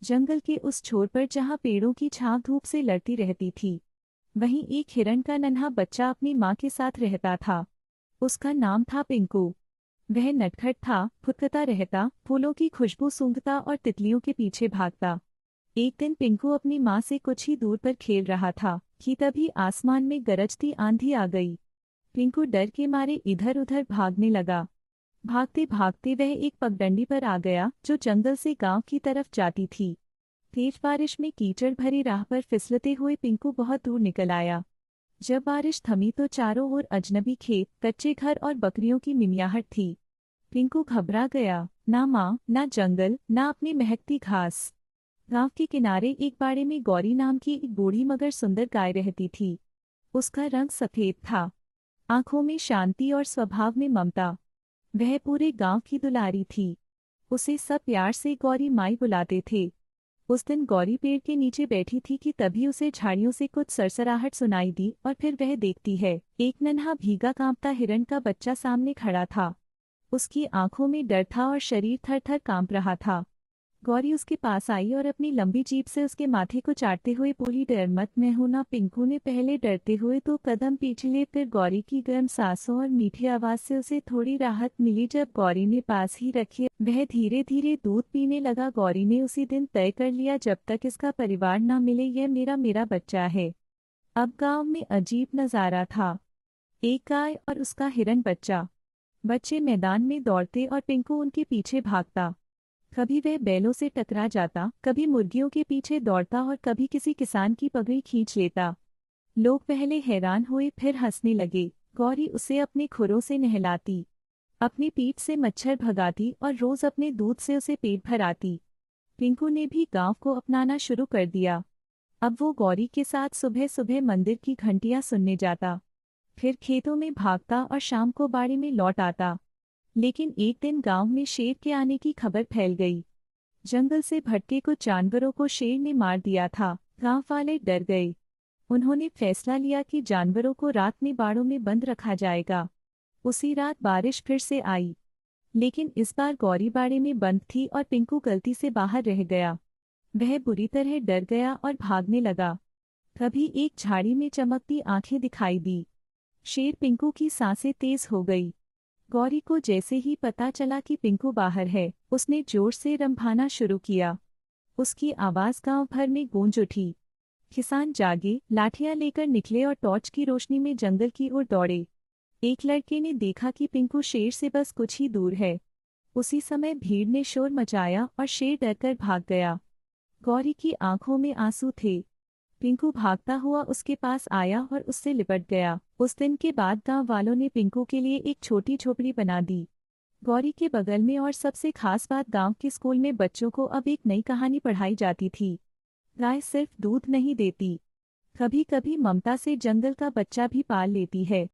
जंगल के उस छोर पर जहाँ पेड़ों की छांव धूप से लड़ती रहती थी, वहीं एक हिरण का नन्हा बच्चा अपनी माँ के साथ रहता था। उसका नाम था पिंकू। वह नटखट था, फुदकता रहता, फूलों की खुशबू सूंघता और तितलियों के पीछे भागता। एक दिन पिंकू अपनी माँ से कुछ ही दूर पर खेल रहा था कि तभी आसमान में गरजती आंधी आ गई। पिंकू डर के मारे इधर उधर भागने लगा। भागते भागते वह एक पगडंडी पर आ गया जो जंगल से गांव की तरफ जाती थी। तेज बारिश में कीचड़ भरी राह पर फिसलते हुए पिंकू बहुत दूर निकल आया। जब बारिश थमी तो चारों ओर अजनबी खेत, कच्चे घर और बकरियों की मिमियाहट थी। पिंकू घबरा गया। ना माँ, ना जंगल, ना अपनी महकती घास। गांव के किनारे एक बाड़े में गौरी नाम की एक बूढ़ी मगर सुंदर गाय रहती थी। उसका रंग सफेद था, आंखों में शांति और स्वभाव में ममता। वह पूरे गांव की दुलारी थी। उसे सब प्यार से गौरी माई बुलाते थे। उस दिन गौरी पेड़ के नीचे बैठी थी कि तभी उसे झाड़ियों से कुछ सरसराहट सुनाई दी और फिर वह देखती है, एक नन्हा भीगा कांपता हिरण का बच्चा सामने खड़ा था। उसकी आंखों में डर था और शरीर थर थर कांप रहा था। गौरी उसके पास आई और अपनी लंबी जीभ से उसके माथे को चाटते हुए बोली, डर मत, मैं हूं ना। पिंकू ने पहले डरते हुए तो कदम पीछे लिए, फिर गौरी की गर्म सांसों और मीठी आवाज से उसे थोड़ी राहत मिली। जब गौरी ने पास ही रखी, वह धीरे धीरे दूध पीने लगा। गौरी ने उसी दिन तय कर लिया, जब तक इसका परिवार न मिले यह मेरा मेरा बच्चा है। अब गांव में अजीब नजारा था। एक गाय और उसका हिरन बच्चा। बच्चे मैदान में दौड़ते और पिंकू उनके पीछे भागता। कभी वह बैलों से टकरा जाता, कभी मुर्गियों के पीछे दौड़ता और कभी किसी किसान की पगड़ी खींच लेता। लोग पहले हैरान हुए, फिर हंसने लगे। गौरी उसे अपने खुरों से नहलाती, अपनी पीठ से मच्छर भगाती और रोज अपने दूध से उसे पेट भराती। पिंकू ने भी गांव को अपनाना शुरू कर दिया। अब वो गौरी के साथ सुबह सुबह मंदिर की घंटियां सुनने जाता, फिर खेतों में भागता और शाम को बाड़ी में लौट आता। लेकिन एक दिन गांव में शेर के आने की खबर फैल गई। जंगल से भटके कुछ जानवरों को शेर ने मार दिया था। गांव वाले डर गए। उन्होंने फैसला लिया कि जानवरों को रात में बाड़ों में बंद रखा जाएगा। उसी रात बारिश फिर से आई, लेकिन इस बार गौरी बाड़े में बंद थी और पिंकू गलती से बाहर रह गया। वह बुरी तरह डर गया और भागने लगा। तभी एक झाड़ी में चमकती आंखें दिखाई दी। शेर पिंकू की सांसें तेज हो गई। गौरी को जैसे ही पता चला कि पिंकू बाहर है, उसने जोर से रंभाना शुरू किया। उसकी आवाज गांव भर में गूंज उठी। किसान जागे, लाठियां लेकर निकले और टॉर्च की रोशनी में जंगल की ओर दौड़े। एक लड़के ने देखा कि पिंकू शेर से बस कुछ ही दूर है। उसी समय भीड़ ने शोर मचाया और शेर डरकर भाग गया। गौरी की आंखों में आंसू थे। पिंकू भागता हुआ उसके पास आया और उससे लिपट गया। उस दिन के बाद गांव वालों ने पिंकू के लिए एक छोटी झोपड़ी बना दी, गौरी के बगल में। और सबसे खास बात, गांव के स्कूल में बच्चों को अब एक नई कहानी पढ़ाई जाती थी। गाय सिर्फ दूध नहीं देती, कभी कभी ममता से जंगल का बच्चा भी पाल लेती है।